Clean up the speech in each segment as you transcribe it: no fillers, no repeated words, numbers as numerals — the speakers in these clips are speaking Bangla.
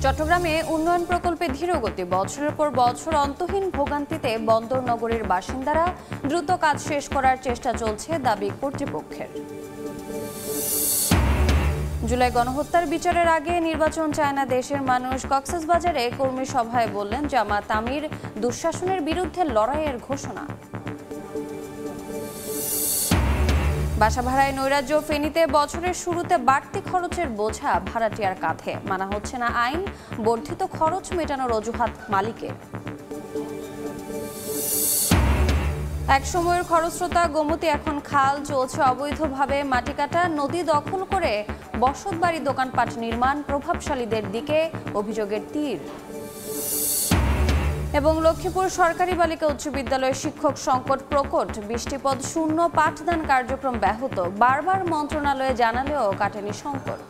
চট্টগ্রামে উন্নয়ন প্রকল্পে ধীরগতি, বছরের পর বছর অন্তহীন ভোগান্তিতে বন্দর নগরীর বাসিন্দারা দ্রুত কাজ শেষ করার চেষ্টা চলছে দাবি কর্তৃপক্ষের। জুলাই গণহত্যার বিচারের আগে নির্বাচন চায় না দেশের মানুষ। কক্সবাজারে কর্মী সভায় বললেন জামাত আমির, দুঃশাসনের বিরুদ্ধে লড়াইয়ের ঘোষণা। বাসা ভাড়ায় নৈরাজ্য, ফেনীতে বছরের শুরুতে বাড়তি খরচের বোঝা ভাড়াটিয়ার কাঁধে, মানা হচ্ছে না আইন, বর্ধিত খরচ মেটানোর অজুহাত মালিকের। এক সময়ের খরস্রোতা গোমতী এখন খাল, চলছে অবৈধভাবে মাটি কাটা, নদী দখল করে বসতবাড়ি, দোকানপাট নির্মাণ, প্রভাবশালীদের দিকে অভিযোগের তীর। এবং লক্ষ্মীপুর সরকারি বালিকা উচ্চ বিদ্যালয়ের শিক্ষক সংকট প্রকট, 20টি পদ শূন্য, পাঠদান কার্যক্রম ব্যাহত, বারবার মন্ত্রণালয়ে জানালেও কাটেনি সংকট।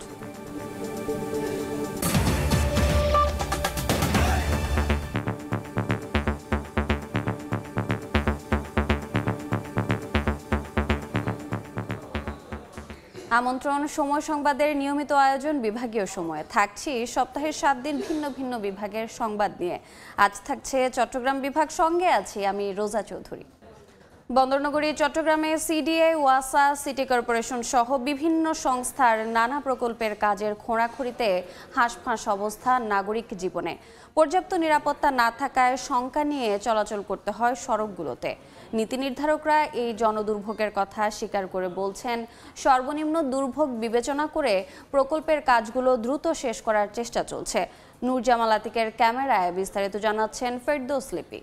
আমন্ত্রণ সময় সংবাদের নিয়মিত আয়োজন বিভাগীয় সময়ে। থাকছি সপ্তাহের 7 দিন ভিন্ন ভিন্ন বিভাগের সংবাদ নিয়ে। আজ থাকছে চট্টগ্রাম বিভাগ, সঙ্গে আছি আমি রোজা চৌধুরী। বন্দরনগরী চট্টগ্রামে সিডিএ, ওয়াসা, সিটি কর্পোরেশন সহ বিভিন্ন সংস্থার নানা প্রকল্পের কাজের খোঁড়াখুঁড়িতে হাঁসফাঁস অবস্থা নাগরিক জীবনে। পর্যাপ্ত নিরাপত্তা না থাকায় শঙ্কা নিয়ে চলাচল করতে হয় সড়কগুলোতে। নীতি নির্ধারকরা এই জনদুর্ভোগের কথা স্বীকার করে বলছেন, সর্বনিম্ন দুর্ভোগ বিবেচনা করে প্রকল্পের কাজগুলো দ্রুত শেষ করার চেষ্টা চলছে। নূরজামাল আতিকের ক্যামেরায় বিস্তারিত জানাচ্ছেন ফেরদৌস লিপি।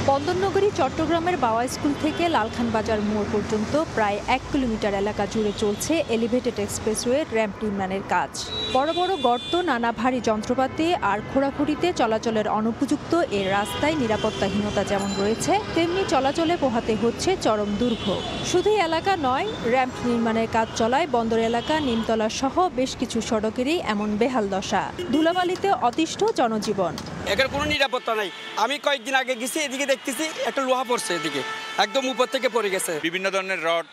বন্দরনগরী চট্টগ্রামের বাওয়া স্কুল থেকে লালখান বাজার মোড় পর্যন্ত প্রায় 1 কিলোমিটার এলাকা জুড়ে চলছে এলিভেটেড এক্সপ্রেসওয়ে র্যাম্প নির্মাণের কাজ। বড় বড় গর্ত, নানা ভারী যন্ত্রপাতি আর খোঁড়াখুঁড়িতে চলাচলের অনুপযুক্ত এর রাস্তায় নিরাপত্তাহীনতা যেমন রয়েছে, তেমনি চলাচলে পোহাতে হচ্ছে চরম দুর্ভোগ। শুধুই এলাকা নয়, র্যাম্প নির্মাণের কাজ চলায় বন্দর এলাকা, নিমতলা সহ বেশ কিছু সড়কেরই এমন বেহাল দশা। ধুলাবালিতে অতিষ্ঠ জনজীবন। এখানে কোনো নিরাপত্তা নাই। আমি কয়েকদিন আগে গেছি, এদিকে দেখতেছি একটা লোহা পড়ছে, এদিকে একদম উপর থেকে পড়ে গেছে। বিভিন্ন ধরনের রড,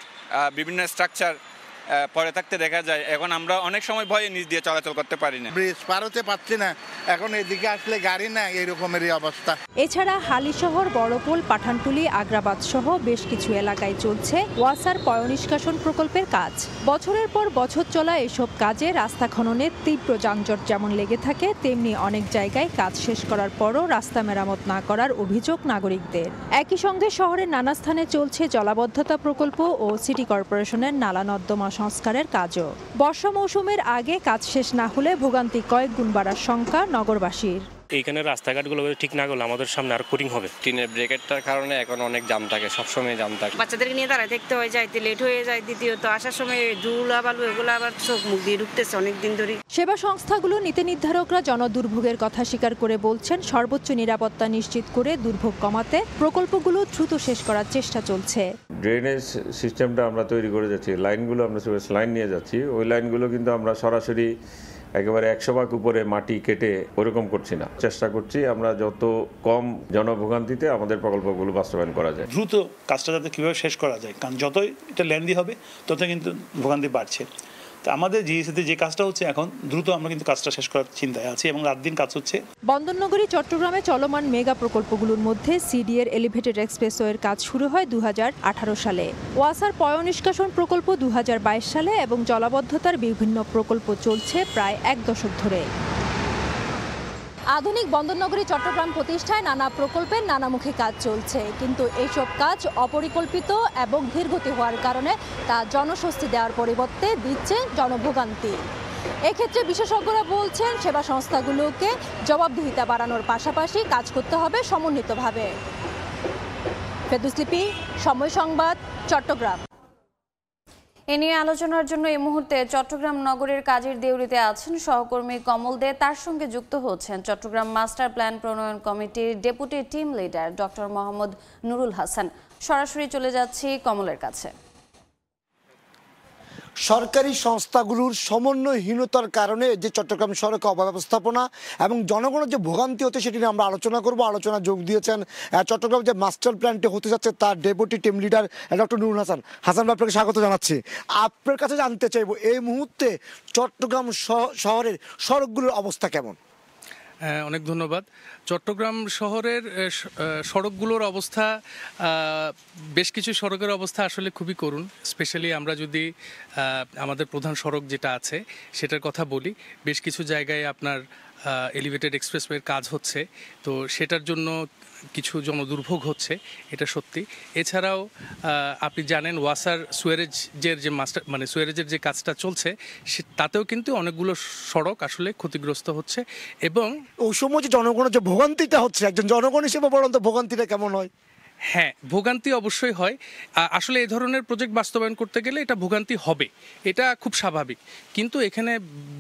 বিভিন্ন স্ট্রাকচার পরে থাকতে দেখা যায়। এখন আমরা অনেক সময় ভয়ে নিচ দিয়ে চলাচল করতে পারি না, ব্রিজ পার হতে পারছি না। এখন এদিকে আসলে গাড়ি না, এরকমেরই অবস্থা। এছাড়া হালিশহর, বড়পোল, পাঠানটুলি, আগ্রাবাদ সহ বেশ কিছু এলাকায় চলছে ওয়াসার পয়ঃনিষ্কাশন প্রকল্পের কাজ। বছরের পর বছর চলা এসব কাজে রাস্তা খননের তীব্র যানজট যেমন লেগে থাকে, তেমনি অনেক জায়গায় কাজ শেষ করার পরও রাস্তা মেরামত না করার অভিযোগ নাগরিকদের। একই সঙ্গে শহরের নানা স্থানে চলছে জলাবদ্ধতা প্রকল্প ও সিটি কর্পোরেশনের নালা নর্দমা সংস্কারের কাজও। বর্ষা মৌসুমের আগে কাজ শেষ না হলে ভোগান্তি কয়েক গুণ বাড়ার শঙ্কা নগরবাসীর। এইখানে রাস্তাঘাটগুলো ঠিক না করলে আমাদের সামনে আর কোটিং হবে। টিনের ব্রেকেটটার কারণে এখন অনেক জাম থাকে, সবসময় জাম থাকে। বাচ্চাদেরকে নিয়ে দাঁড়ায় দেখতে হয়ে যায়, লেট হয়ে যায়। দ্বিতীয়ত আসার সময় ধুলা বালু এগুলো আবার চোখ মুখ দিয়ে ঢুকতেছে অনেকদিন ধরে। সেবা সংস্থাগুলো, নীতি নির্ধারকরা জনদুর্ভোগের কথা স্বীকার করে বলছেন, সর্বোচ্চ নিরাপত্তা নিশ্চিত করে দুর্ভোগ কমাতে প্রকল্পগুলো দ্রুত শেষ করার চেষ্টা চলছে। ড্রেনেজ সিস্টেমটা আমরা তৈরি করে যাচ্ছি, লাইনগুলো আমরা লাইন নিয়ে যাচ্ছি। ওই লাইনগুলো কিন্তু আমরা সরাসরি একেবারে 100 ভাগ উপরে মাটি কেটে ওরকম করছি না, চেষ্টা করছি আমরা যত কম জনভোগান্তিতে আমাদের প্রকল্পগুলো বাস্তবায়ন করা যায়। দ্রুত কাজটা যাতে কীভাবে শেষ করা যায়, কারণ যতই এটা লেন্দি হবে তত কিন্তু ভোগান্তি বাড়ছে। তো আমাদের জিএসিতে যে কাজটা হচ্ছে এখন দ্রুত আমরা কিন্তু কাজটা শেষ করার চিন্তায় আছি এবং রাত দিন কাজ হচ্ছে। বন্দরনগরী চট্টগ্রামে চলমান মেগা প্রকল্পগুলোর মধ্যে সিডিএর এলিভেটেড এক্সপ্রেসওয়ের কাজ শুরু হয় 2018 সালে, ওয়াসার পয়ঃনিষ্কাশন প্রকল্প 2022 সালে এবং জলাবদ্ধতার বিভিন্ন প্রকল্প চলছে প্রায় 1 দশক ধরে। আধুনিক বন্দরনগরী চট্টগ্রাম প্রতিষ্ঠায় নানা প্রকল্পের নানামুখী কাজ চলছে, কিন্তু এইসব কাজ অপরিকল্পিত এবং ধীরগতি হওয়ার কারণে তা জনস্বস্তি দেওয়ার পরিবর্তে দিচ্ছে জনভোগান্তি। এক্ষেত্রে বিশেষজ্ঞরা বলছেন, সেবা সংস্থাগুলোকে জবাবদিহিতা বাড়ানোর পাশাপাশি কাজ করতে হবে সমন্বিতভাবে। ফেরদৌস লিপি, সময় সংবাদ, চট্টগ্রাম। এ নিয়ে আলোচনার জন্য এই মুহূর্তে চট্টগ্রাম নগরের কাজের দেউরিতে আছেন সহকর্মী কমল দে। তার সঙ্গে যুক্ত হচ্ছেন চট্টগ্রাম মাস্টার প্ল্যান প্রণয়ন কমিটির deputy team leader doctor Mohammad Nurul Hasan. সরাসরি চলে যাচ্ছি কমলের কাছে। সরকারি সংস্থাগুলোর সমন্বয়হীনতার কারণে যে চট্টগ্রাম সড়কে অব্যবস্থাপনা এবং জনগণের যে ভোগান্তি হচ্ছে সেটি নিয়ে আমরা আলোচনা করব। আলোচনা যোগ দিয়েছেন চট্টগ্রাম যে মাস্টার প্ল্যানটি হতে যাচ্ছে তার deputy team leader doctor Nurul Hasan. Hasan ভাই, আপনাকে স্বাগত জানাচ্ছি। আপনার কাছে জানতে চাইবো এই মুহূর্তে চট্টগ্রাম শহরের সড়কগুলোর অবস্থা কেমন? অনেক ধন্যবাদ। চট্টগ্রাম শহরের সড়কগুলোর অবস্থা, বেশ কিছু সড়কের অবস্থা আসলে খুবই করুণ। স্পেশালি আমরা যদি আমাদের প্রধান সড়ক যেটা আছে সেটার কথা বলি, বেশ কিছু জায়গায় আপনার এলিভেটেড এক্সপ্রেসওয়ের কাজ হচ্ছে, তো সেটার জন্য কিছু জনদুর্ভোগ হচ্ছে, এটা সত্যি। এছাড়াও আপনি জানেন ওয়াসার সুয়ারেজের যে সুয়ারেজের যে কাজটা চলছে তাতেও কিন্তু অনেকগুলো সড়ক আসলে ক্ষতিগ্রস্ত হচ্ছে। এবং ওই সময় যে জনগণের যে ভোগান্তিটা হচ্ছে, একজন জনগণ হিসেবে বলুন তো ভোগান্তিটা কেমন হয়? হ্যাঁ, ভোগান্তি অবশ্যই হয়। আসলে এই ধরনের প্রজেক্ট বাস্তবায়ন করতে গেলে এটা ভোগান্তি হবে, এটা খুব স্বাভাবিক। কিন্তু এখানে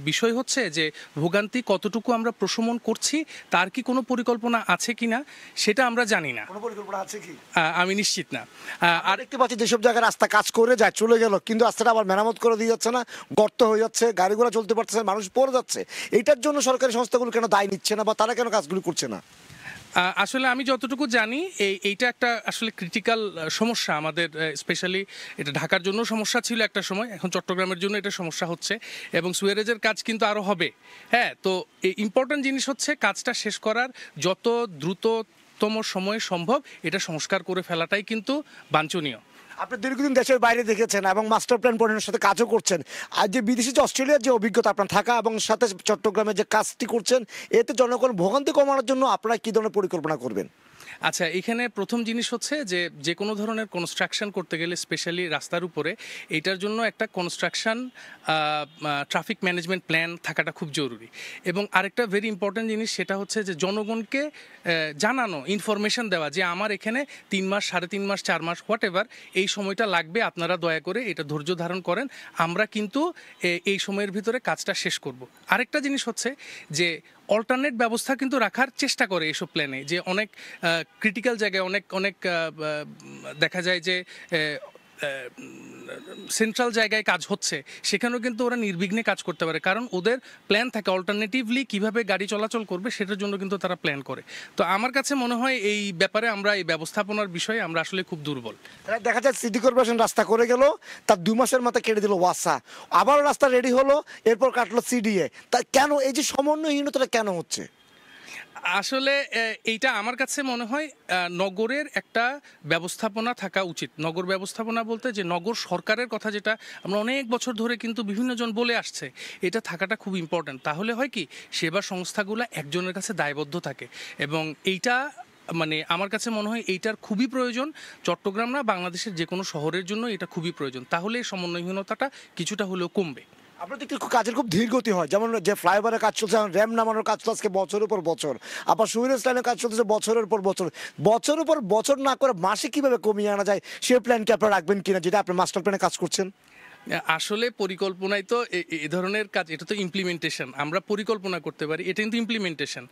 বিষয় হচ্ছে যে ভোগান্তি কতটুকু আমরা প্রশমন করছি, তার কি কোনো পরিকল্পনা আছে কিনা সেটা আমরা জানি না। কোনো পরিকল্পনা আছে কি আমি নিশ্চিত না। আর দেখতে পাচ্ছি যেসব জায়গায় রাস্তা কাজ করে যায় চলে গেল, কিন্তু রাস্তাটা আবার মেরামত করে দিয়ে যাচ্ছে না, গর্ত হয়ে যাচ্ছে, গাড়ি ঘোড়া চলতে পারছে না, মানুষ পড়ে যাচ্ছে। এটার জন্য সরকারি সংস্থাগুলো কেন দায় নিচ্ছে না বা তারা কেন কাজগুলো করছে না? আসলে আমি যতটুকু জানি এইটা একটা আসলে ক্রিটিক্যাল সমস্যা আমাদের, স্পেশালি এটা ঢাকার জন্য সমস্যা ছিল একটা সময়, এখন চট্টগ্রামের জন্য এটা সমস্যা হচ্ছে এবং সুয়ারেজের কাজ কিন্তু আরও হবে। হ্যাঁ, তো ইম্পর্টেন্ট জিনিস হচ্ছে কাজটা শেষ করার যত দ্রুততম সময় সম্ভব এটা সংস্কার করে ফেলাটাই কিন্তু বাঞ্ছনীয়। আপনি দীর্ঘদিন দেশের বাইরে দেখেছেন এবং মাস্টার প্ল্যান প্রণয়নের সাথে কাজও করছেন। আর যে বিদেশি যে অস্ট্রেলিয়ার যে অভিজ্ঞতা আপনার থাকা এবং সাথে চট্টগ্রামে যে কাজটি করছেন, এতে জনগণ ভোগান্তি কমানোর জন্য আপনারা কী ধরনের পরিকল্পনা করবেন? আচ্ছা, এখানে প্রথম জিনিস হচ্ছে যে কোনো ধরনের কনস্ট্রাকশন করতে গেলে স্পেশালি রাস্তার উপরে এইটার জন্য একটা কনস্ট্রাকশন ট্রাফিক ম্যানেজমেন্ট প্ল্যান থাকাটা খুব জরুরি। এবং আরেকটা ভেরি ইম্পর্ট্যান্ট জিনিস সেটা হচ্ছে যে জনগণকে জানানো, ইনফরমেশন দেওয়া যে আমার এখানে 3 মাস, 3.5 মাস, 4 মাস, হোয়াট এভার এই সময়টা লাগবে, আপনারা দয়া করে এটা ধৈর্য ধারণ করেন, আমরা কিন্তু এই সময়ের ভিতরে কাজটা শেষ করব। আরেকটা জিনিস হচ্ছে যে অল্টারনেট ব্যবস্থা কিন্তু রাখার চেষ্টা করে এসব প্ল্যানে, যে অনেক ক্রিটিক্যাল জায়গায় অনেক দেখা যায় যে সেন্ট্রাল জায়গায় কাজ হচ্ছে, সেখানেও কিন্তু ওরা নির্বিঘ্নে কাজ করতে পারে, কারণ ওদের প্ল্যান থাকে অল্টারনেটিভলি কিভাবে গাড়ি চলাচল করবে সেটার জন্য কিন্তু তারা প্ল্যান করে। তো আমার কাছে মনে হয় এই ব্যাপারে আমরা এই ব্যবস্থাপনার বিষয়ে আমরা আসলে খুব দুর্বল। দেখা যায় সিটি কর্পোরেশন রাস্তা করে গেল, তার 2 মাসের মাথায় কেটে দিল ওয়াসা, আবার রাস্তা রেডি হলো, এরপর কাটলো সিডিএ। তা কেন এই যে সমন্বয়হীনতাটা কেন হচ্ছে? আসলে এইটা আমার কাছে মনে হয় নগরের একটা ব্যবস্থাপনা থাকা উচিত। নগর ব্যবস্থাপনা বলতে যে নগর সরকারের কথা, যেটা আমরা অনেক বছর ধরে কিন্তু বিভিন্নজন বলে আসছে, এটা থাকাটা খুব ইম্পর্ট্যান্ট। তাহলে হয় কি, সেবা সংস্থাগুলো একজনের কাছে দায়বদ্ধ থাকে এবং এইটা আমার কাছে মনে হয় এইটার খুবই প্রয়োজন। চট্টগ্রাম না, বাংলাদেশের যে কোনো শহরের জন্য এটা খুবই প্রয়োজন, তাহলে সমন্বয়হীনতাটা কিছুটা হলেও কমবে। আপনার দেখতে কাজের খুব ধীরগতি হয়, যেমন যে ফ্লাইওভারের কাজ চলছে, র্যাম নামানোর কাজ চলছে বছরের পর বছর, আবার সুইরেজ লাইনের কাজ চলছে বছরের পর বছর না করে মাসে কিভাবে কমিয়ে আনা যায় সে প্ল্যান কি আপনারা রাখবেন কিনা, যেটা আপনি মাস্টার প্ল্যানে কাজ করছেন? আসলে পরিকল্পনায় তো এ ধরনের কাজ, এটা তো ইমপ্লিমেন্টেশন। আমরা পরিকল্পনা করতে পারি, এটা কিন্তু ইমপ্লিমেন্টেশন,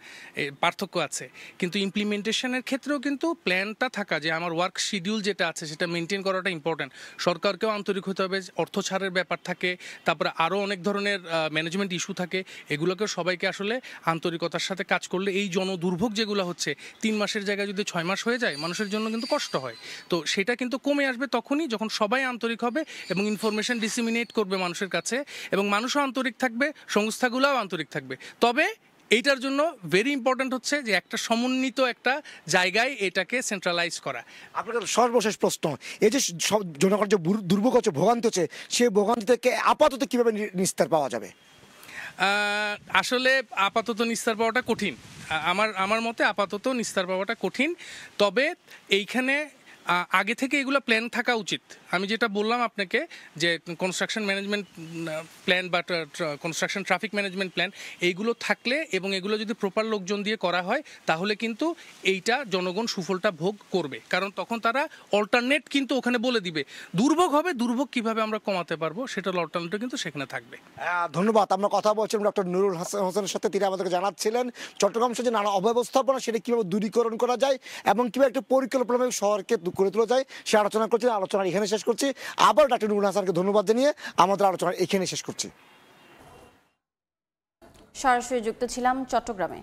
পার্থক্য আছে। কিন্তু ইমপ্লিমেন্টেশনের ক্ষেত্রেও কিন্তু প্ল্যানটা থাকা, যে আমার ওয়ার্ক শিডিউল যেটা আছে সেটা মেনটেন করাটা ইম্পর্ট্যান্ট। সরকারকেও আন্তরিক হতে হবে, অর্থ ছাড়ের ব্যাপার থাকে, তারপরে আরও অনেক ধরনের ম্যানেজমেন্ট ইস্যু থাকে, এগুলোকে সবাইকে আসলে আন্তরিকতার সাথে কাজ করলে এই জনদুর্ভোগ যেগুলো হচ্ছে 3 মাসের জায়গায় যদি 6 মাস হয়ে যায়, মানুষের জন্য কিন্তু কষ্ট হয়। তো সেটা কিন্তু কমে আসবে তখনই যখন সবাই আন্তরিক হবে এবং ইনফরমেশন ডিসিমিনেট করবে মানুষের কাছে, এবং মানুষও আন্তরিক থাকবে, সংস্থাগুলোও আন্তরিক থাকবে। তবে এইটার জন্য ভেরি ইম্পর্ট্যান্ট হচ্ছে যে একটা সমন্বিত একটা জায়গায় এটাকে সেন্ট্রালাইজ করা। আপনার সর্বশেষ প্রশ্ন, এই যে জনগণ যে দুর্ভোগ হচ্ছে, ভোগান্তি হচ্ছে, সেই ভোগান্তি থেকে আপাতত কিভাবে নিস্তার পাওয়া যাবে? আসলে আপাতত নিস্তার পাওয়াটা কঠিন, আমার মতে আপাতত নিস্তার পাওয়াটা কঠিন। তবে এইখানে আগে থেকে এগুলো প্ল্যান থাকা উচিত। আমি যেটা বললাম আপনাকে, যে কনস্ট্রাকশন ম্যানেজমেন্ট প্ল্যান বা কনস্ট্রাকশন ট্রাফিক ম্যানেজমেন্ট প্ল্যান, এইগুলো থাকলে এবং এগুলো যদি প্রপার লোকজন দিয়ে করা হয়, তাহলে কিন্তু এইটা জনগণ সুফলটা ভোগ করবে, কারণ তখন তারা অল্টারনেট কিন্তু ওখানে বলে দিবে। দুর্ভোগ হবে, দুর্ভোগ কিভাবে আমরা কমাতে পারবো সেটার অল্টারনেটিভ কিন্তু সেখানে থাকবে। ধন্যবাদ। আমরা কথা বলছিলাম ডক্টর নুরুল হাসানের সাথে, তিনি আমাদেরকে জানাচ্ছিলেন চট্টগ্রাম শহরে নানা অব্যবস্থাপনা সেটা কীভাবে দূরীকরণ করা যায় এবং কীভাবে একটা পরিকল্পনা শহরকে করে তোলা যায় সে আলোচনা করছি। আলোচনা এখানে শেষ করছি। আবার ডক্টর নুরুল হাসানকে ধন্যবাদ জানিয়ে আমাদের আলোচনা এখানে শেষ করছি। সরাসরি যুক্ত ছিলাম চট্টগ্রামে।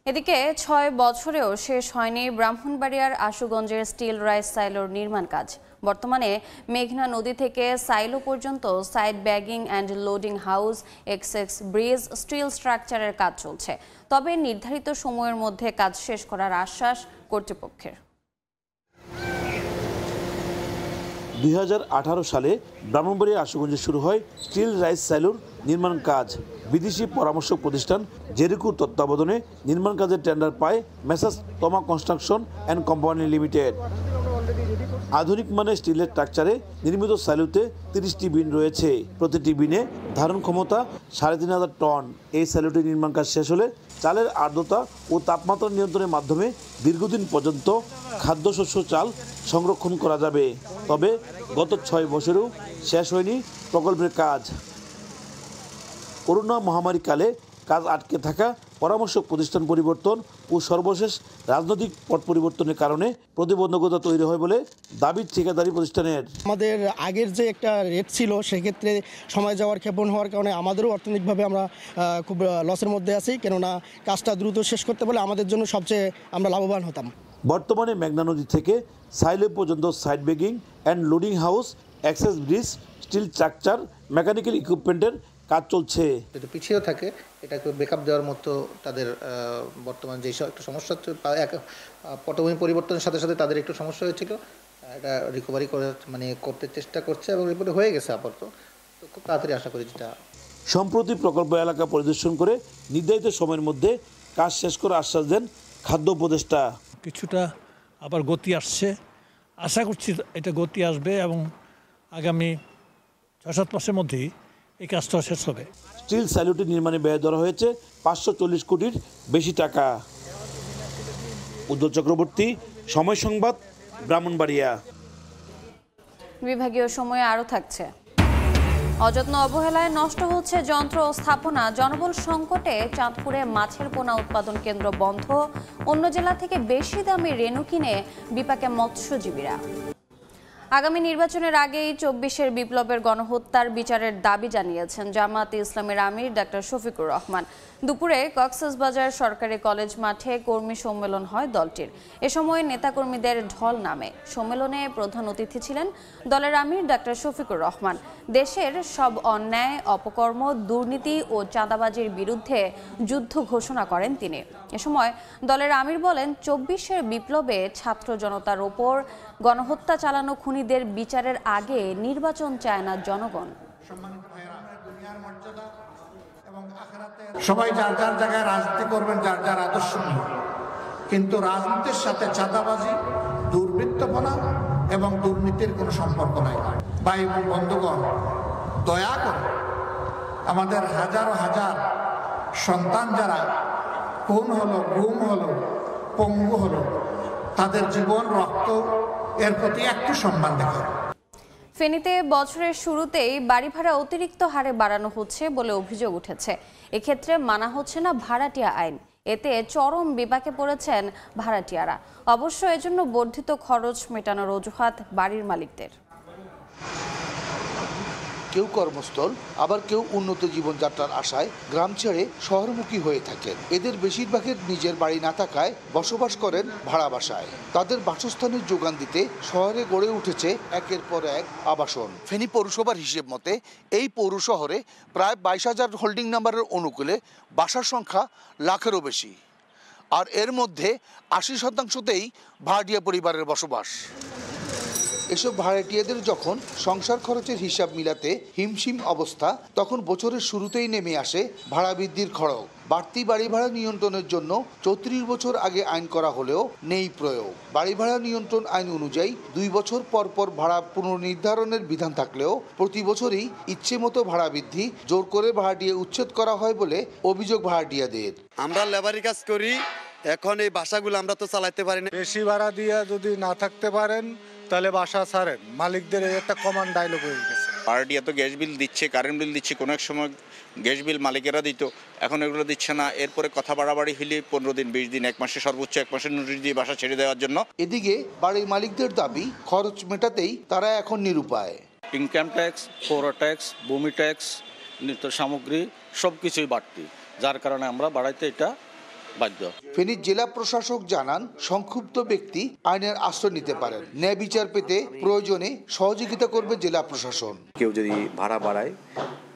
এদিকে 6 বছরেও শেষ হয়নি ব্রাহ্মণবাড়িয়ার আশুগঞ্জের স্টিল রাইস সাইলোর নির্মাণ কাজ। বর্তমানে মেঘনা নদী থেকে সাইলো পর্যন্ত side bagging and loading house, access bridge, steel স্ট্রাকচারের কাজ চলছে। তবে নির্ধারিত সময়ের মধ্যে কাজ শেষ করার আশ্বাস কর্তৃপক্ষের। 2018 সালে ব্রাহ্মণবাড়িয়া আশুগঞ্জে শুরু হয় স্টিল রাইস সাইলোর নির্মাণ কাজ। বিদেশি পরামর্শক প্রতিষ্ঠান জেরিকোর তত্ত্বাবধানে নির্মাণ কাজের টেন্ডার পায় মেসার্স তমা কনস্ট্রাকশন অ্যান্ড কোম্পানি লিমিটেড। আধুনিক মানের স্টিলের স্ট্রাকচারে নির্মিত সাইলোতে 30টি বিন রয়েছে। প্রতিটি বিনে ধারণ ক্ষমতা 3500 টন। এই সাইলোটি নির্মাণ কাজ শেষ হলে চালের আর্দ্রতা ও তাপমাত্রা নিয়ন্ত্রণের মাধ্যমে দীর্ঘদিন পর্যন্ত খাদ্যশস্য চাল সংরক্ষণ করা যাবে। তবে গত 6 বছরেও শেষ হয়নি প্রকল্পের কাজ। করোনা মহামারীকালে কাজ আটকে থাকা, পরামর্শক প্রতিষ্ঠান পরিবর্তন ও সর্বশেষ রাজনৈতিক পট পরিবর্তনের কারণে প্রতিবন্ধকতা তৈরি হয় বলে দাবি ঠিকাদারি প্রতিষ্ঠানের। আমাদের আগের যে একটা রেট ছিল সেক্ষেত্রে সময় যাওয়ার ক্ষেপণ হওয়ার কারণে আমাদেরও অর্থনৈতিকভাবে আমরা খুব লসের মধ্যে আছি, কেননা কাজটা দ্রুত শেষ করতে পারলে আমাদের জন্য সবচেয়ে আমরা লাভবান হতাম। বর্তমানে মেঘনা নদী থেকে সাইলো পর্যন্ত side bagging and loading house, access bridge, steel structure, mechanical ইকুইপমেন্টের কাজ চলছে। যদি পিছিয়েও থাকে এটাকে ব্যাকআপ দেওয়ার মতো তাদের বর্তমান যে একটু সমস্যা পটভূমি পরিবর্তনের সাথে সাথে তাদের একটু সমস্যা হয়েছিল, এটা রিকভারি করে করতে চেষ্টা করছে এবং রিপোর্ট হয়ে গেছে আপাতত। তো খুব তাড়াতাড়ি আশা করি যেটা। সম্প্রতি প্রকল্প এলাকা পরিদর্শন করে নির্ধারিত সময়ের মধ্যে কাজ শেষ করে আশ্বাস দেন খাদ্য উপদেষ্টা। কিছুটা আবার গতি আসছে, আশা করছি এটা গতি আসবে এবং আগামী 6-7 মাসের মধ্যেই এই কাজটা শেষ হবে। স্টিল সাইলোটি নির্মাণে ব্যয় ধরা হয়েছে 540 কোটির বেশি টাকা। উজ্জ্বল চক্রবর্তী, সময় সংবাদ, ব্রাহ্মণবাড়িয়া। বিভাগীয় সময়ে আরও থাকছে। অযত্ন অবহেলায় নষ্ট হচ্ছে যন্ত্র ও স্থাপনা। জনবল সংকটে চাঁদপুরে মাছের পোনা উৎপাদন কেন্দ্র বন্ধ। অন্য জেলা থেকে বেশি দামে রেনু কিনে বিপাকে মৎস্যজীবীরা। আগামী নির্বাচনের আগেই 24-এর বিপ্লবের গণহত্যার বিচারের দাবি জানিয়েছেন জামায়াতে ইসলামের আমির ডক্টর শফিকুর রহমান। দুপুরে কক্সবাজার সরকারি কলেজ মাঠে কর্মী সম্মেলন হয় দলটির। এ সময় নেতাকর্মীদের ঢল নামে। সম্মেলনে প্রধান অতিথি ছিলেন দলের আমির ডক্টর শফিকুর রহমান। দেশের সব অন্যায়, অপকর্ম, দুর্নীতি ও চাঁদাবাজির বিরুদ্ধে যুদ্ধ ঘোষণা করেন তিনি। এ সময় দলের আমির বলেন, 24-এর বিপ্লবে ছাত্র জনতার ওপর গণহত্যা চালানো খুনিদের বিচারের আগে নির্বাচন চায় না জনগণ। সবাই যার যার জায়গায় রাজনীতি করবেন, যার যার আদর্শ নিয়ে, কিন্তু রাজনীতির সাথে চাঁদাবাজি, দুর্বৃত্তপনা এবং দুর্নীতির কোনো সম্পর্ক নাই। ভাই বন্ধুগণ, দয়া করে আমাদের হাজারো হাজার সন্তান যারা খুন হলো, গুম হলো, পঙ্গু হলো, তাদের জীবন, রক্ত এর প্রতি একটু সম্মান দেখান। ফেনীতে বছরের শুরুতেই বাড়ি ভাড়া অতিরিক্ত হারে বাড়ানো হচ্ছে বলে অভিযোগ উঠেছে। এক্ষেত্রে মানা হচ্ছে না ভাড়াটিয়া আইন। এতে চরম বিপাকে পড়েছেন ভাড়াটিয়ারা। অবশ্য এজন্য বর্ধিত খরচ মেটানোর অজুহাত বাড়ির মালিকদের। কেউ কর্মস্থল, আবার কেউ উন্নত জীবনযাত্রার আশায় গ্রাম ছেড়ে শহরমুখী হয়ে থাকেন। এদের বেশিরভাগের নিজের বাড়ি না থাকায় বসবাস করেন ভাড়া বাসায়। তাদের বাসস্থানের যোগান দিতে শহরে গড়ে উঠেছে একের পর এক আবাসন। ফেনী পৌরসভার হিসেব মতে এই পৌর শহরে প্রায় 22,000 হোল্ডিং নাম্বারের অনুকূলে বাসার সংখ্যা লাখেরও বেশি। আর এর মধ্যে 80%তেই ভাড়াটিয়া পরিবারের বসবাস। এসব ভাড়াটিয়াদের যখন সংসার খরচের হিসাব মিলাতে হিমশিম অবস্থা, তখন বছরের শুরুতেই নেমে আসে ভাড়া বৃদ্ধির খড়গ। বাড়তি বাড়ি ভাড়া নিয়ন্ত্রণের জন্য 34 বছর আগে আইন করা হলেও নেই প্রয়োগ। বাড়ি ভাড়া নিয়ন্ত্রণ আইন অনুযায়ী 2 বছর পর পর ভাড়া পুনর্নির্ধারণের বিধান থাকলেও প্রতি বছরই ইচ্ছে মতো ভাড়া বৃদ্ধি, জোর করে ভাড়াটিয়া উচ্ছেদ করা হয় বলে অভিযোগ ভাড়াটিয়াদের। আমরা লেবারি কাজ করি, এখন এই বাসাগুলো আমরা তো চালাতে পারি না। বেশি ভাড়া দিয়ে যদি না থাকতে পারেন তাহলে বাসা ছাড়েন। মালিকদের একটা কমন ডায়লগ হয়ে গেছে। পার্টি এত গ্যাস বিল দিচ্ছে, কারেন্ট বিল দিচ্ছে, কোনো এক সময় গ্যাস বিল মালিকেরা দিত, এখন এগুলো দিচ্ছে না। এরপরে কথা বাড়াবাড়ি হলে 15 দিন 20 দিন 1 মাসে সর্বোচ্চ 1 মাসের নোটিশ দিয়ে বাসা ছেড়ে দেওয়ার জন্য। এদিকে বাড়ির মালিকদের দাবি খরচ মেটাতেই তারা এখন নিরুপায়। ইনকাম ট্যাক্স, পৌর ট্যাক্স, ভূমি ট্যাক্স, নিত্য সামগ্রী সব কিছুই বাড়তি, যার কারণে আমরা বাড়াইতে এটা বাধ্য। ফেনীর জেলা প্রশাসক জানান সংক্ষুব্ধ ব্যক্তি আইনের আশ্রয় নিতে পারেন। ন্যায় বিচার পেতে প্রয়োজনে সহযোগিতা করবে জেলা প্রশাসন। কেউ যদি ভাড়া বাড়ায়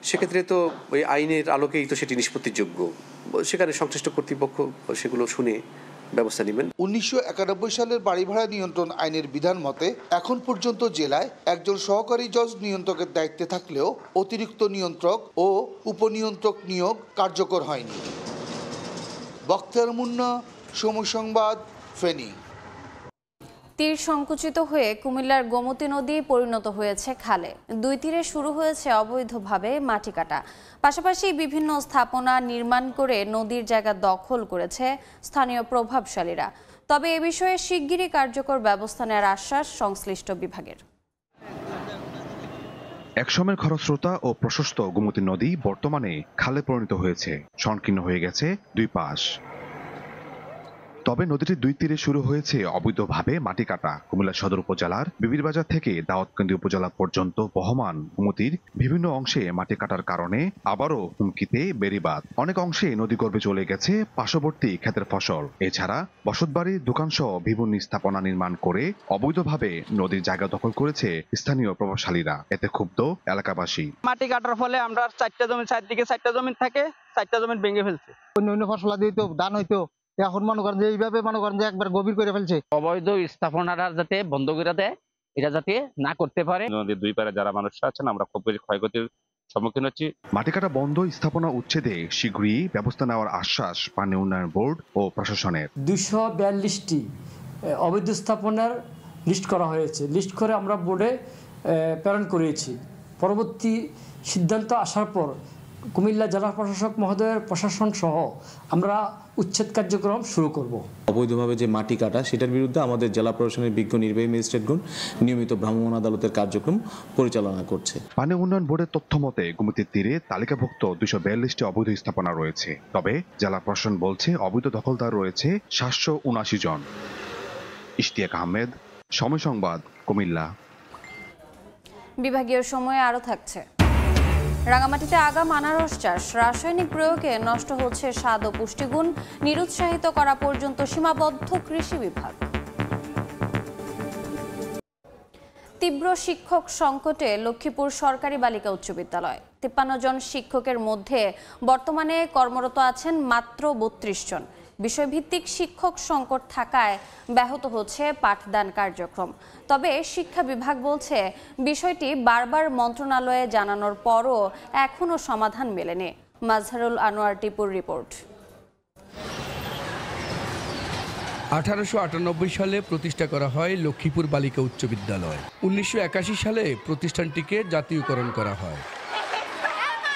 সেক্ষেত্রে তো ওই আইনের আলোকেই তো সেটি নিষ্পত্তিযোগ্য, সেখানে সংশ্লিষ্ট কর্তৃপক্ষ সেগুলো শুনে ব্যবস্থা নেবেন। 1991 সালের বাড়ি ভাড়া নিয়ন্ত্রণ আইনের বিধান মতে এখন পর্যন্ত জেলায় একজন সহকারী জজ নিয়ন্ত্রকের দায়িত্বে থাকলেও অতিরিক্ত নিয়ন্ত্রক ও উপনিয়ন্ত্রক নিয়োগ কার্যকর হয়নি। বখতিয়ার মুন্না, সময় সংবাদ, ফেনী। তীর সংকুচিত হয়ে কুমিল্লার গোমতী নদী পরিণত হয়েছে খালে। দুই তীরে শুরু হয়েছে অবৈধভাবে মাটি কাটা, পাশাপাশি বিভিন্ন স্থাপনা নির্মাণ করে নদীর জায়গা দখল করেছে স্থানীয় প্রভাবশালীরা। তবে এ বিষয়ে শিগগিরই কার্যকর ব্যবস্থা নেওয়ার আশ্বাস সংশ্লিষ্ট বিভাগের। একসময়ের খরস্রোতা ও প্রশস্ত গোমতী নদী বর্তমানে খালে পরিণত হয়েছে, সংকীর্ণ হয়ে গেছে দুই পাশ। তবে নদীটির দুই তীরে শুরু হয়েছে অবৈধভাবে মাটি কাটা। কুমিল্লা সদর উপজেলার বিবিরবাজার থেকে দাউদকান্দি উপজেলা পর্যন্ত বহমান গোমতীর বিভিন্ন অংশে মাটি কাটার কারণে আবারও হুমকিতে বেড়িবাঁধ। অনেক অংশে নদীগর্ভে চলে গেছে পার্শ্ববর্তী ক্ষেতের ফসল। এছাড়া বসতবাড়ি, দোকানসহ বিভিন্ন স্থাপনা নির্মাণ করে অবৈধভাবে নদীর জায়গা দখল করেছে স্থানীয় প্রভাবশালীরা। এতে ক্ষুব্ধ এলাকাবাসী। মাটি কাটার ফলে আমরা 4টা জমি, চারদিকে 4টা জমি থাকে, 4টা জমি ভেঙে ফেলছে। অন্য ফসল দিত, ধান হইতো, এখন মনে করেন যে এইভাবে মনে করেন যে একবার গভীর করে ফেলছে। অবৈধ স্থাপনাটা যাতে বন্ধ করে দেয়, এটা যাতে না করতে পারে। নদীর দুই পারে যারা মানুষ আছেন আমরা খুব বেশি ক্ষয়ক্ষতির সম্মুখীন হচ্ছি। মাটি কাটা বন্ধ, স্থাপনা উচ্ছেদে শীঘ্রই ব্যবস্থা নেওয়ার আশ্বাস পানি উন্নয়ন বোর্ড ও প্রশাসনের। 242টি অবৈধ স্থাপনার লিস্ট করা হয়েছে। লিস্ট করে আমরা বোর্ডে প্রেরণ করেছি। পরবর্তী সিদ্ধান্ত আসার পর কুমিল্লা জেলা প্রশাসক মহোদয়ের প্রশাসন সহ আমরা উচ্ছেদ কার্যক্রম শুরু করব। অবৈধভাবে যে মাটি কাটা সেটার বিরুদ্ধে আমাদের জেলা প্রশাসনের বিজ্ঞ নির্বাহী ম্যাজিস্ট্রেটগণ নিয়মিত ভ্রাম্যমাণ আদালতের কার্যক্রম পরিচালনা করছে। পানি উন্নয়ন বোর্ডের তথ্য মতে গোমতীর তীরে তালিকাভুক্ত 242টি অবৈধ স্থাপনা রয়েছে। তবে জেলা প্রশাসন বলছে অবৈধ দখলদার রয়েছে 779 জন। ইশতিয়াক আহমেদ, সময় সংবাদ, কুমিল্লা। বিভাগীয় সময়ে আরও থাকছে। রাঙামাটিতে আগাম আনারস চাষ, রাসায়নিক প্রয়োগে নষ্ট হচ্ছে স্বাদ ও পুষ্টিগুণ, নিরুৎসাহিত করা পর্যন্ত সীমাবদ্ধ কৃষি বিভাগ। তীব্র শিক্ষক সংকটে লক্ষ্মীপুর সরকারি বালিকা উচ্চ বিদ্যালয়। 53 জন শিক্ষকের মধ্যে বর্তমানে কর্মরত আছেন মাত্র 32 জন। বিষয়ভিত্তিক শিক্ষক সংকট থাকায় ব্যাহত হচ্ছে পাঠদান কার্যক্রম। তবে শিক্ষা বিভাগ বলছে বিষয়টি বারবার মন্ত্রণালয়ে জানানোর পরও এখনও সমাধান মেলেনি। মাজহারুল আনোয়ার টিপুর রিপোর্ট। 1898 সালে প্রতিষ্ঠা করা হয় লক্ষ্মীপুর বালিকা উচ্চ বিদ্যালয়। 1981 সালে প্রতিষ্ঠানটিকে জাতীয়করণ করা হয়।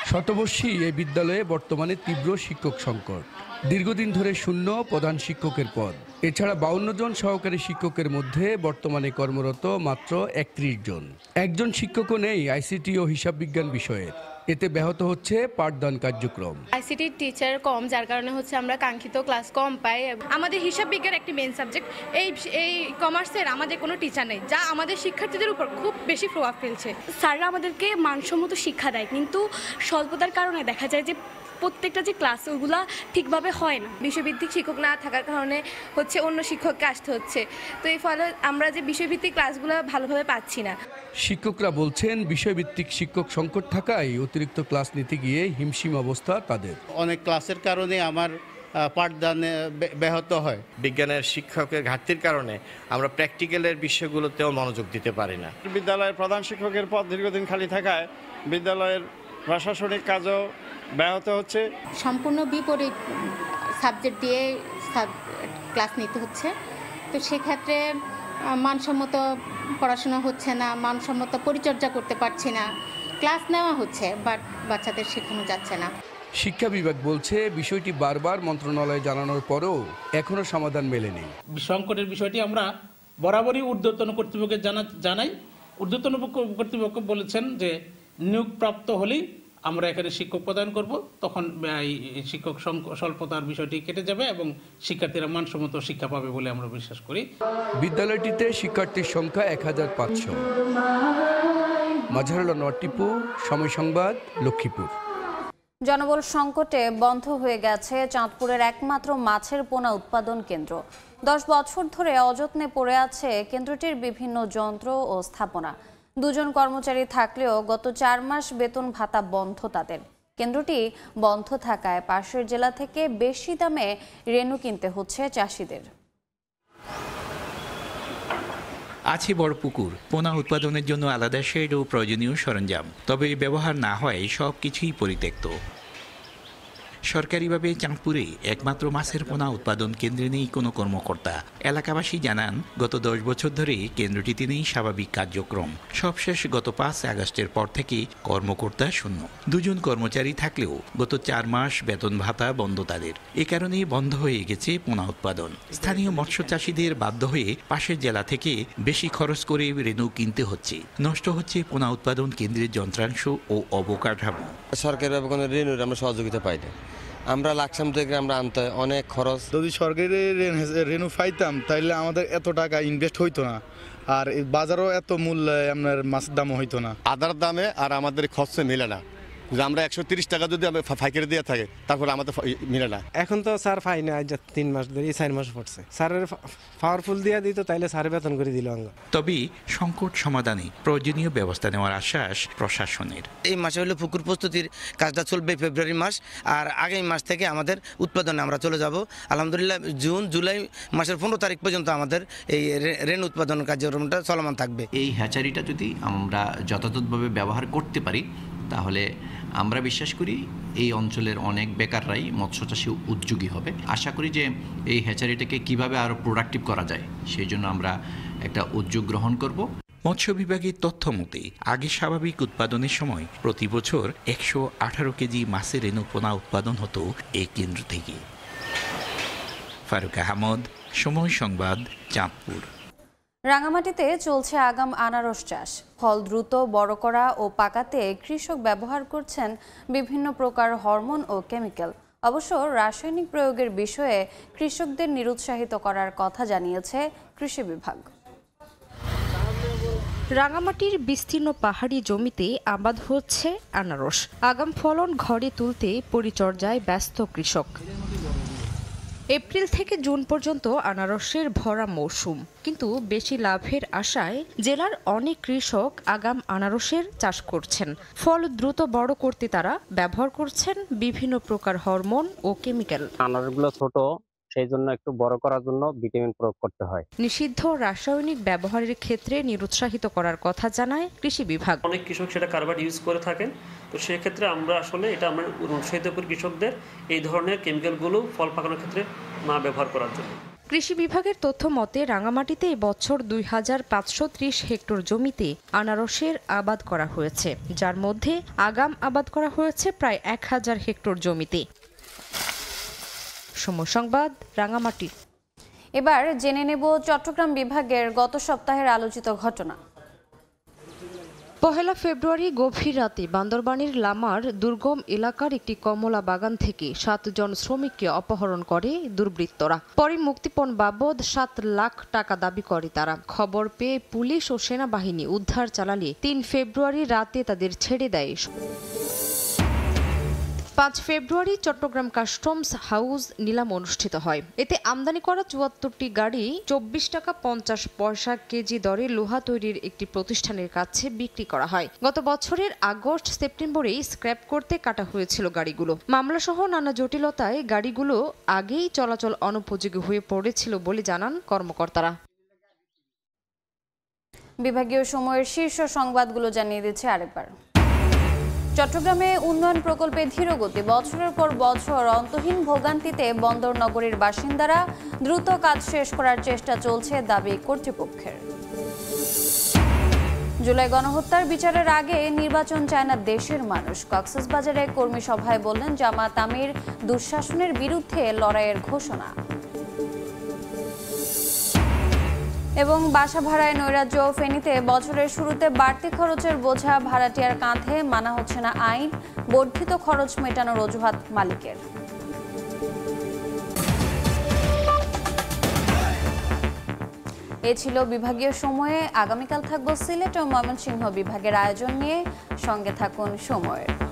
শতবর্ষী এই বিদ্যালয়ে বর্তমানে তীব্র শিক্ষক সংকট। দীর্ঘদিন ধরে শূন্য প্রধান শিক্ষকের পদ। এছাড়া 52 জন সহকারী শিক্ষকের মধ্যে বর্তমানে কর্মরত মাত্র 31 জন। একজন শিক্ষকও নেই আইসিটি ও হিসাব বিজ্ঞান বিষয়ের। এতে ব্যাহত হচ্ছে পাঠদান কার্যক্রম। আইসিটি টিচার কম, যার কারণে হচ্ছে আমরা কাঙ্ক্ষিত ক্লাস কম পাই। আমাদের হিসাব বিজ্ঞান একটি মেইন সাবজেক্ট। এই কমার্সের আমাদের কোনো টিচার নেই, যা আমাদের শিক্ষার্থীদের উপর খুব বেশি প্রভাব ফেলছে। স্যাররা আমাদেরকে মানসম্মত শিক্ষা দেয়, কিন্তু স্বল্পতার কারণে দেখা যায় যে প্রত্যেকটা যে ক্লাস ওগুলা ঠিকভাবে হয় না। বিষয়ভিত্তিক শিক্ষক না থাকার কারণে হচ্ছে অন্য শিক্ষককে আসতে হচ্ছে। তো এই ফলে আমরা যে বিষয়ভিত্তিক ক্লাসগুলো ভালোভাবে পাচ্ছি না। শিক্ষকরা বলছেন বিষয়ভিত্তিক শিক্ষক সংকট থাকায় অতিরিক্ত ক্লাস নিতে গিয়ে হিমশিম অবস্থা তাদের। অনেক ক্লাসের কারণে আমার পাঠদানে ব্যাহত হয়। বিজ্ঞানের শিক্ষকের ঘাটতির কারণে আমরা প্র্যাকটিক্যালের বিষয়গুলোতেও মনোযোগ দিতে পারি না। বিদ্যালয়ের প্রধান শিক্ষকের পদ দীর্ঘদিন খালি থাকায় বিদ্যালয়ের প্রশাসনিক কাজও ব্যাহত হচ্ছে। সম্পূর্ণ বিপরীত সাবজেক্ট দিয়ে ক্লাস নিতে হচ্ছে। তো সেক্ষেত্রে মানসম্মত পড়াশোনা হচ্ছে না, মানসম্মত পরিচর্যা করতে পারছি না। ক্লাস নেওয়া হচ্ছে বাট বাচ্চাদের শেখানো যাচ্ছে না। শিক্ষা বিভাগ বলছে বিষয়টি বারবার মন্ত্রণালয়ে জানানোর পরও এখনো সমাধান মেলেনি। সংকটের বিষয়টি আমরা বরাবরই ঊর্ধ্বতন কর্তৃপক্ষকে জানাই। ঊর্ধ্বতন কর্তৃপক্ষ বলেছেন যে নিয়োগপ্রাপ্ত হলেই আমরা এখানে শিক্ষক প্রদান করব, তখন এই শিক্ষক স্বল্পতার বিষয়টি কেটে যাবে এবং শিক্ষার্থীরা মানসম্মত শিক্ষা পাবে বলে আমরা বিশ্বাস করি। বিদ্যালয়টিতে শিক্ষার্থীর সংখ্যা 1500। মাজহারুল আনোয়ার টিপু, সময় সংবাদ, লক্ষ্মীপুর। জনবল সংকটে বন্ধ হয়ে গেছে চাঁদপুরের একমাত্র মাছের পোনা উৎপাদন কেন্দ্র। 10 বছর ধরে অযত্নে পড়ে আছে কেন্দ্রটির বিভিন্ন যন্ত্র ও স্থাপনা। 2 জন কর্মচারী থাকলেও গত 4 মাস বেতন ভাতা বন্ধ তাদের। কেন্দ্রটি বন্ধ থাকায় পাশের জেলা থেকে বেশি দামে রেনু কিনতে হচ্ছে চাষিদের। আছে বড় পুকুর, পোনা উৎপাদনের জন্য আলাদা শেড ও প্রয়োজনীয় সরঞ্জাম, তবে ব্যবহার না হয় সব কিছুই পরিত্যক্ত। সরকারিভাবে চাঁদপুরে একমাত্র মাছের পোনা উৎপাদন কেন্দ্রে নেই কোনো কর্মকর্তা। এলাকাবাসী জানান, গত 10 বছর ধরে কেন্দ্রটিতে নেই স্বাভাবিক কার্যক্রম। সবশেষ গত 5 আগস্টের পর থেকে কর্মকর্তা শূন্য। 2 জন কর্মচারী থাকলেও গত 4 মাস বেতন ভাতা বন্ধ তাদের। এ কারণেই বন্ধ হয়ে গেছে পোনা উৎপাদন। স্থানীয় মৎস্য চাষিদের বাধ্য হয়ে পাশের জেলা থেকে বেশি খরচ করে রেনু কিনতে হচ্ছে। নষ্ট হচ্ছে পোনা উৎপাদন কেন্দ্রের যন্ত্রাংশ ও অবকাঠামো। সরকারিভাবে কোনো রেনুর আমরা সহযোগিতা পাই না। আমরা লাকসাম থেকে আমরা আনতে অনেক খরচ। যদি সরকারি রেনু পাইতাম তাহলে আমাদের এত টাকা ইনভেস্ট হইতো না, আর বাজারও এত মূল্যে আপনার মাছের দামও হইতো না। আদার দামে আর আমাদের খরচে মিলে না। আমরা 130 টাকা যদি ফাইকারি দিয়ে থাকে তারপরে আমাদের মিলে না। এখন তো স্যার ফাই না, 3 মাস ধরে 4 মাস পড়ছে। স্যারের পাওয়ারফুল দিয়ে দিত তাইলে স্যার বেতন করে দিল। তবে সংকট সমাধানে প্রয়োজনীয় ব্যবস্থা নেওয়ার আশ্বাস প্রশাসনের। এই মাসে হলো পুকুর প্রস্তুতির কাজটা চলবে ফেব্রুয়ারি মাস, আর আগামী মাস থেকে আমাদের উৎপাদনে আমরা চলে যাব। আলহামদুলিল্লাহ জুন জুলাই মাসের 15 তারিখ পর্যন্ত আমাদের এই রেন উৎপাদন কার্যক্রমটা চলমান থাকবে। এই হ্যাচারিটা যদি আমরা যথাযথভাবে ব্যবহার করতে পারি তাহলে আমরা বিশ্বাস করি এই অঞ্চলের অনেক বেকাররাই মৎস্য চাষে উদ্যোগী হবে। আশা করি যে এই হ্যাচারিটাকে কিভাবে আরও প্রোডাক্টিভ করা যায় সেই জন্য আমরা একটা উদ্যোগ গ্রহণ করব। মৎস্য বিভাগের তথ্য মতে আগে স্বাভাবিক উৎপাদনের সময় প্রতি বছর 118 কেজি মাছের রেনু পোনা উৎপাদন হতো এই কেন্দ্র থেকে। ফারুক আহমদ, সময় সংবাদ, চাঁদপুর। রাঙামাটিতে চলছে আগাম আনারস চাষ। ফল দ্রুত বড় করা ও পাকাতে কৃষক ব্যবহার করছেন বিভিন্ন প্রকার হরমোন ও কেমিক্যাল। অবশ্য রাসায়নিক প্রয়োগের বিষয়ে কৃষকদের নিরুৎসাহিত করার কথা জানিয়েছে কৃষি বিভাগ। রাঙামাটির বিস্তীর্ণ পাহাড়ি জমিতে আবাদ হচ্ছে আনারস। আগাম ফলন ঘরে তুলতে পরিচর্যায় ব্যস্ত কৃষক। এপ্রিল থেকে জুন পর্যন্ত আনারসের ভরা মৌসুম, কিন্তু বেশি লাভের আশায় জেলার অনেক কৃষক আগাম আনারসের চাষ করছেন। ফল দ্রুত বড় করতে তারা ব্যবহার করছেন বিভিন্ন প্রকার হরমোন ও কেমিক্যাল। আনারসগুলো ছোট, সেই জন্য একটু বড় করার জন্য ভিটামিন প্রয়োগ করতে হয়। নিষিদ্ধ রাসায়নিক ব্যবহারের ক্ষেত্রে নিরুৎসাহিত করার কথা জানায় কৃষি বিভাগ। অনেক কৃষক সেটা কারবার ইউজ করে থাকেন, তো সেক্ষেত্রে আমরা আসলে এটা আমরা উৎসাহিত করি কৃষকদের এই ধরনের কেমিক্যালগুলো ফল পাকানোর ক্ষেত্রে না ব্যবহার করার জন্য। কৃষি বিভাগের তথ্য মতে রাঙামাটিতে এবছর 2530 হেক্টর জমিতে আনারসের আবাদ করা হয়েছে, যার মধ্যে আগাম আবাদ করা হয়েছে প্রায় 1000 হেক্টর জমিতে। সময় সংবাদ, রাঙামাটি। এবার জেনে নেব চট্টগ্রাম বিভাগের গত সপ্তাহের আলোচিত ঘটনা। 1 ফেব্রুয়ারি গভীর রাতে বান্দরবানের লামার দুর্গম এলাকার একটি কমলা বাগান থেকে 7 জন শ্রমিককে অপহরণ করে দুর্বৃত্তরা। পরে মুক্তিপণ বাবদ 7 লাখ টাকা দাবি করে তারা। খবর পেয়ে পুলিশ ও সেনাবাহিনী উদ্ধার চালালে 3 ফেব্রুয়ারি রাতে তাদের ছেড়ে দেয়। 5 ফেব্রুয়ারি চট্টগ্রাম কাস্টমস হাউস নিলাম অনুষ্ঠিত হয়। এতে আমদানি করা 74টি গাড়ি 24 টাকা 50 পয়সা কেজি দরে লোহা তৈরির একটি প্রতিষ্ঠানের কাছে বিক্রি করা হয়। গত বছরের আগস্ট সেপ্টেম্বরেই স্ক্র্যাপ করতে কাটা হয়েছিল গাড়িগুলো। মামলাসহ নানা জটিলতায় গাড়িগুলো আগেই চলাচল অনুপযোগী হয়ে পড়েছিল বলে জানান কর্মকর্তারা। বিভাগীয় সময়ের শীর্ষ সংবাদগুলো জানিয়ে দিচ্ছে আরেকবার। চট্টগ্রামে উন্নয়ন প্রকল্পে ধীরগতি। বছরের পর বছর অন্তহীন ভোগান্তিতে বন্দর নগরীর বাসিন্দারা, দ্রুত কাজ শেষ করার চেষ্টা চলছে দাবি কর্তৃপক্ষের। জুলাই গণহত্যার বিচারের আগে নির্বাচন চায় না দেশের মানুষ। কক্সবাজারে কর্মী সভায় বললেন জামাত আমির, দুঃশাসনের বিরুদ্ধে লড়াইয়ের ঘোষণা। এবং বাসা ভাড়ায় নৈরাজ্য। ফেনীতে বছরের শুরুতে বাড়তি খরচের বোঝা ভাড়াটিয়ার কাঁধে, মানা হচ্ছে না আইন, বর্ধিত খরচ মেটানোর অজুহাত মালিকের। এ ছিল বিভাগীয় সময়ে। আগামীকাল থাকবো সিলেট ও ময়মনসিংহ বিভাগের আয়োজন নিয়ে। সঙ্গে থাকুন সময়ের।